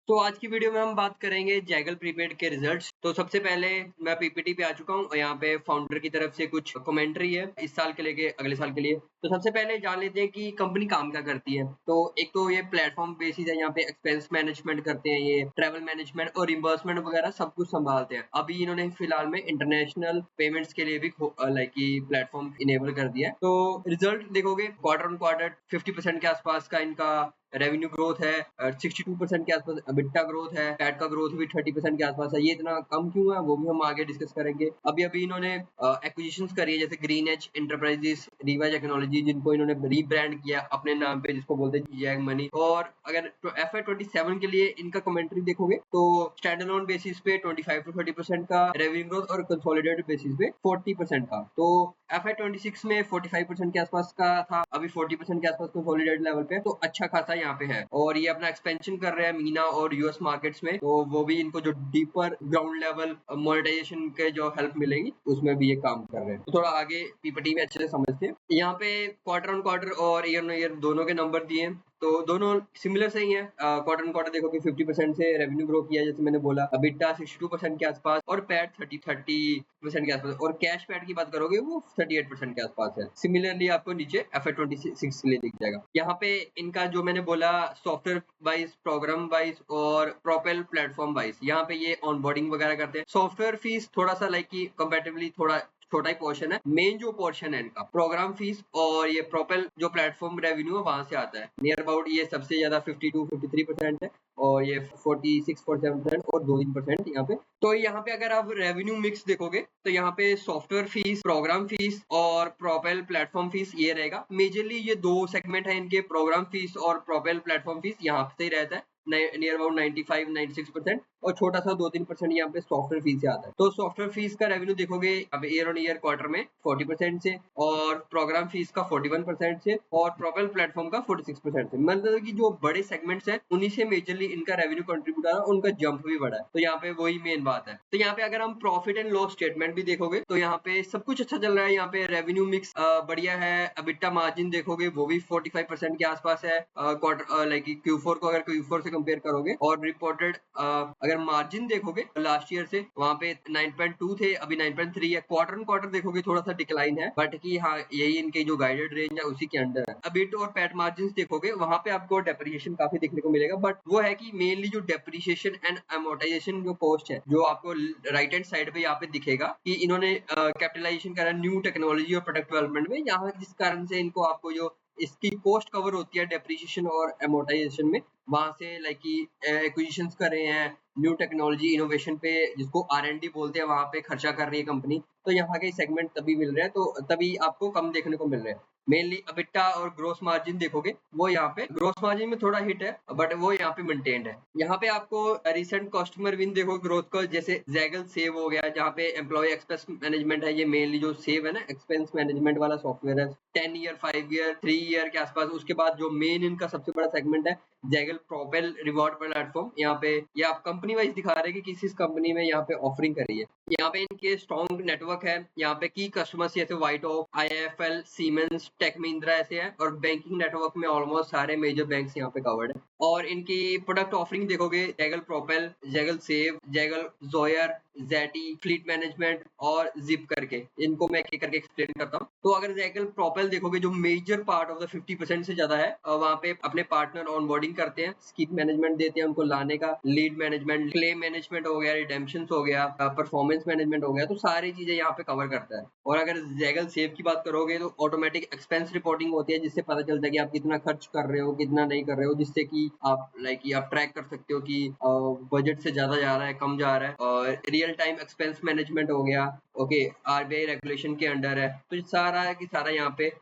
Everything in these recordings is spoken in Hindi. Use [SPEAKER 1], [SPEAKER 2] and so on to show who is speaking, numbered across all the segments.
[SPEAKER 1] तो आज की वीडियो में हम बात करेंगे जैगल प्रीपेड के रिजल्ट्स। तो सबसे पहले मैं पीपीटी पे आ चुका हूँ और यहाँ पे फाउंडर की तरफ से कुछ कमेंट्री है इस साल के लेके अगले साल के लिए। तो सबसे पहले जान लेते हैं कि कंपनी काम क्या करती है। तो एक तो ये प्लेटफॉर्म बेसिस है, यहाँ पे एक्सपेंस मैनेजमेंट करते हैं, ये ट्रैवल मैनेजमेंट और रिम्बर्समेंट वगैरह सब कुछ संभालते हैं। अभी इन्होंने फिलहाल में इंटरनेशनल पेमेंट्स के लिए भी लाइक प्लेटफॉर्म इनेबल कर दिया है। तो रिजल्ट देखोगे क्वार्टर ऑन क्वार्टर 50% के आसपास का इनका रेवेन्यू ग्रोथ है, 62% के आसपास एबिटा ग्रोथ है, पैट का ग्रोथ भी 30% के आसपास है। ये इतना कम क्यों है वो भी हम आगे डिस्कस करेंगे। अभी इन्होंने एक्विजिशंस करी है, जैसे Green Edge Enterprises, Reva Technology, जिनको इन्होंने रीब्रांड किया अपने नाम पे, जिसको बोलते हैं जैग मनी। और अगर FY27 के लिए इनका कमेंट्री देखोगे तो स्टैंड अलोन बेसिस पे 25 to 30% का रेवेन्यू ग्रोथ और कंसोलिडेटेड बेसिस पे 40% का। तो FY26 में 45% के आसपास का था, अभी 40% के आसपास कंसोलिडेटेड लेवल पे, तो अच्छा खासा यहाँ पे है। और ये अपना एक्सपेंशन कर रहे हैं मीना और यूएस मार्केट्स में, तो वो भी इनको जो डीपर ग्राउंड लेवल मोनेटाइजेशन के जो हेल्प मिलेगी उसमें भी ये काम कर रहे हैं। तो थोड़ा आगे पीपीटी में अच्छे से समझते हैं। यहाँ पे क्वार्टर ऑन क्वार्टर और ईयर ऑन ईयर दोनों के नंबर दिए हैं, तो दोनों सिमिलर से ही है। क्वार्टर ऑन क्वार्टर देखो कि 50% से रेवेन्यू ग्रो किया, जैसे मैंने बोला, अबिटा 62% के आसपास और पैट 30% के आसपास, और कैश पैट की बात करोगे वो 38% के आसपास है। सिमिलरली आपको नीचे FY26 के लिए दिख जाएगा। यहाँ पे इनका जो मैंने बोला सॉफ्टवेयर वाइज, प्रोग्राम वाइज और प्रोपेल प्लेटफॉर्म वाइज, यहाँ पे ये ऑनबोर्डिंग वगैरह करते हैं। सॉफ्टवेयर फीस थोड़ा सा लाइक की कंपैरेटिवली थोड़ा छोटा ही पोर्शन है। मेन जो पोर्शन है इनका प्रोग्राम फीस और ये प्रोपेल जो प्लेटफॉर्म रेवेन्यू है वहां से आता है। नियर अबाउट ये सबसे ज्यादा 52-53% है, और ये 46-47% और 2-3% यहाँ पे। तो यहाँ पे अगर आप रेवेन्यू मिक्स देखोगे तो यहाँ पे सॉफ्टवेयर फीस, प्रोग्राम फीस और प्रोपेल प्लेटफॉर्म फीस ये रहेगा। मेजरली ये दो सेगमेंट है इनके, प्रोग्राम फीस और प्रोपेल प्लेटफॉर्म फीस यहाँ से ही रहता है नियर अबाउट 95-96%, और छोटा सा 2-3% यहाँ पे सॉफ्टवेयर फीस से आता है। तो सॉफ्टवेयर फीस का रेवेन्यू देखोगे अब ईयर ऑन ईयर क्वार्टर में 40% से, और प्रोग्राम फीस का 41% से, और प्रोपेल प्लेटफॉर्म का 46% से। मतलब कि जो बड़े सेगमेंट्स हैं उन्हीं से मेजरली इनका रेवेन्यू कंट्रीब्यूट आ रहा है, उनका जंप भी बढ़ा है। तो यहाँ पे वही मेन बात है। तो यहाँ पे अगर हम प्रॉफिट एंड लॉस स्टेटमेंट भी देखोगे तो यहाँ पे सब कुछ अच्छा चल रहा है। यहाँ पे रेवेन्यू मिक्स बढ़िया है। एबिटा मार्जिन देखोगे वो भी 45% के आसपास है क्वार्टर लाइक Q4 को अगर Q4 से कंपेयर करोगे। और रिपोर्टेड अगर मार्जिन देखोगे लास्ट ईयर से वहां पे 9.2 थे, अभी 9.3 है। क्वार्टर ऑन क्वार्टर देखोगे थोड़ा सा डिक्लाइन है, बट कि हाँ यही इनके जो गाइडेड रेंज है उसी के अंडर है। अबिट और पैट मार्जिन देखोगे वहां पे आपको डेप्रिसिएशन काफी देखने को मिलेगा, बट वो है कि मेनली जो डेप्रिसिएशन एंड अमोर्टाइजेशन जो कॉस्ट है, जो आपको राइट हैंड साइड पे यहाँ पे दिखेगा कि इन्होंने कैपिटलाइजेशन करा न्यू टेक्नोलॉजी और प्रोडक्ट डेवलपमेंट में, यहाँ जिस कारण से इनको आपको जो इसकी कॉस्ट कवर होती है डेप्रिसिएशन और अमोर्टाइजेशन में, वहां से लाइक की एक्विजिशंस कर रहे हैं, न्यू टेक्नोलॉजी इनोवेशन पे जिसको R&D बोलते हैं, वहां पे खर्चा कर रही है कंपनी। तो यहाँ के सेगमेंट तभी मिल रहे हैं, तो तभी आपको कम देखने को मिल रहे हैं। मेनली अबिटा और ग्रोस मार्जिन देखोगे वो यहाँ पे ग्रोस मार्जिन में थोड़ा हिट है, बट वो यहाँ पे मेंटेन्ड है। यहाँ पे आपको रिसेंट कस्टमर विन देखो ग्रोथ का, जैसे जैगल सेव हो गया, जहाँ पे एम्प्लॉय एक्सपेंस मैनेजमेंट है। ये मेनली जो सेव है ना, एक्सपेंस मैनेजमेंट वाला सॉफ्टवेयर है, 10 ईयर 5 ईयर 3 ईयर के आसपास। उसके बाद जो मेन इनका सबसे बड़ा सेगमेंट है जैगल प्रोपेल रिवॉर्ड प्लेटफॉर्म, यहाँ पे ये आप कंपनी वाइज दिखा रहे हैं कि किस कंपनी में यहाँ पे ऑफरिंग करी है। यहाँ पे इनके स्ट्रॉन्ग नेटवर्क है, यहाँ पे की कस्टमर्स जैसे व्हाइट ऑक, IIFL, सीमेंस, टेक महिंद्रा ऐसे हैं, और बैंकिंग नेटवर्क में ऑलमोस्ट सारे मेजर बैंक्स यहाँ पे कवर्ड है। और इनकी प्रोडक्ट ऑफरिंग देखोगे Zaggle propel, Zaggle save, Zaggle Johor, jetty, fleet management और जिप करके, इनको मैं एक करके एक्सप्लेन करता हूँ। तो अगर जैगल प्रोपेल देखोगे जो मेजर पार्ट ऑफ द 50% से ज्यादा है, वहाँ पे अपने पार्टनर ऑनबोर्डिंग करते हैं, स्कीप मैनेजमेंट देते हैं उनको लाने का, लीड मैनेजमेंट, क्लेम मैनेजमेंट हो गया, रिडेम्पशन हो गया, परफॉर्मेंस मैनेजमेंट हो गया, तो सारी चीजें यहाँ पे कवर करता है। और अगर जैगल सेव की बात करोगे तो ऑटोमेटिक एक्सपेंस रिपोर्टिंग होती है, जिससे पता चलता है कि आप कितना खर्च कर रहे हो, कितना नहीं कर रहे हो, जिससे कि आप आप ट्रैक कर सकते हो कि बजट से ज्यादा जा रहा है, कम जा रहा है। और रियल टाइम एक्सपेंस मैनेजमेंट हो गया, ओके, RBI रेगुलेशन के अंडर है। तो सारा की सारा यहाँ पे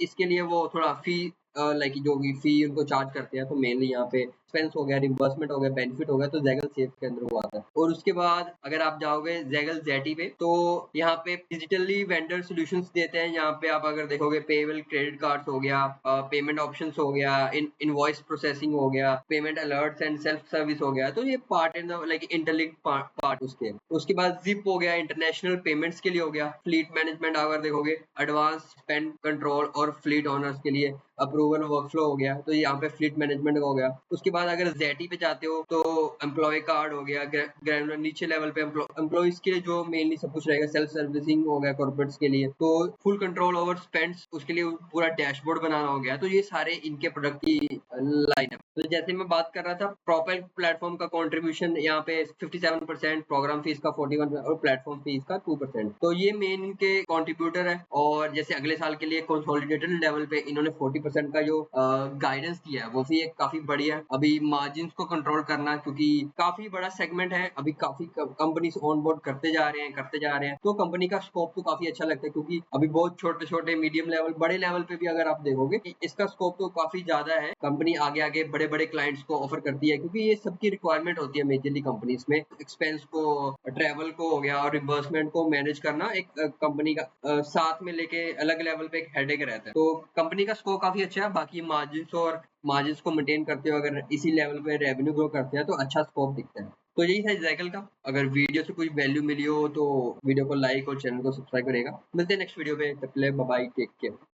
[SPEAKER 1] इसके लिए वो थोड़ा फी जो भी फी उनको चार्ज करते हैं, तो मेनली यहाँ पे एक्सपेंस हो गया, रिम्बर्समेंट हो गया, बेनिफिट हो गया, तो जैगल सेफ के अंदर वो आता है। और उसके बाद अगर आप जाओगे जैगल जेटी पे, तो यहाँ पे डिजिटली वेंडर सॉल्यूशंस देते हैं। यहाँ पे आप अगर देखोगे पेबल क्रेडिट कार्ड्स हो गया, पेमेंट ऑप्शंस हो गया, इनवॉइस प्रोसेसिंग हो गया, payment alerts and self service हो गया, तो ये part in like interlink part उसके बाद जिप हो गया, इंटरनेशनल पेमेंट्स के लिए हो गया। फ्लीट मैनेजमेंट अगर देखोगे एडवांस स्पेंड कंट्रोल और फ्लीट ओनर्स के लिए अप्रूवल वर्कफ्लो हो गया, तो यहाँ पे फ्लीट मैनेजमेंट का हो गया। उसके बाद बाद अगर ज़ेटी पे जाते हो तो एम्प्लॉयी कार्ड हो गया, ग्रैनुलर नीचे लेवल पे एम्प्लॉइज के लिए जो मेनली सब कुछ रहेगा, सेल्फ सर्विसिंग हो गया कॉर्पोरेट्स के लिए, तो फुल कंट्रोल ओवर स्पेंड्स उसके लिए पूरा डैशबोर्ड बनाना हो गया। तो ये सारे इनके प्रोडक्ट की लाइन है। तो जैसे मैं बात कर रहा था, प्रोपेल प्लेटफॉर्म का कंट्रीब्यूशन यहाँ पे 57%, प्रोग्राम फीस का 41% और प्लेटफॉर्म फीस का 2%। तो ये मेन इनके कंट्रीब्यूटर है। और जैसे अगले साल के लिए कंसोलिडेटेड लेवल पे इन्होंने 40% का जो गाइडेंस दिया है वो भी एक काफी बढ़िया है। अभी मार्जिन को कंट्रोल करना, क्योंकि काफी बड़ा सेगमेंट है, अभी काफी कंपनीज ऑन बोर्ड करते जा रहे हैं, तो कंपनी का स्कोप तो काफी अच्छा लगता है, क्योंकि अभी बहुत छोटे मीडियम लेवल, बड़े लेवल पे भी अगर आप देखोगे कि इसका स्कोप तो काफी ज्यादा है। कंपनी आगे आगे बड़े बड़े क्लाइंट्स को ऑफर करती है, क्योंकि ये सबकी रिक्वायरमेंट होती है मेजरली कंपनीज में। एक्सपेंस को, ट्रेवल को हो गया और रिम्बर्समेंट को मैनेज करना एक कंपनी का साथ में लेके अलग लेवल पे एक हेडेक रहता है। तो कंपनी का स्कोप काफी अच्छा है। बाकी मार्जिन को मेंटेन करते हुए अगर इसी लेवल पे रेवेन्यू ग्रो करते हैं तो अच्छा स्कोप दिखता है। तो यही था ज़ाइकल का। अगर वीडियो से कोई वैल्यू मिली हो तो वीडियो को लाइक और चैनल को सब्सक्राइब करेगा। मिलते हैं नेक्स्ट वीडियो पे, तब तक के लिए बाय बाय, टेक केयर।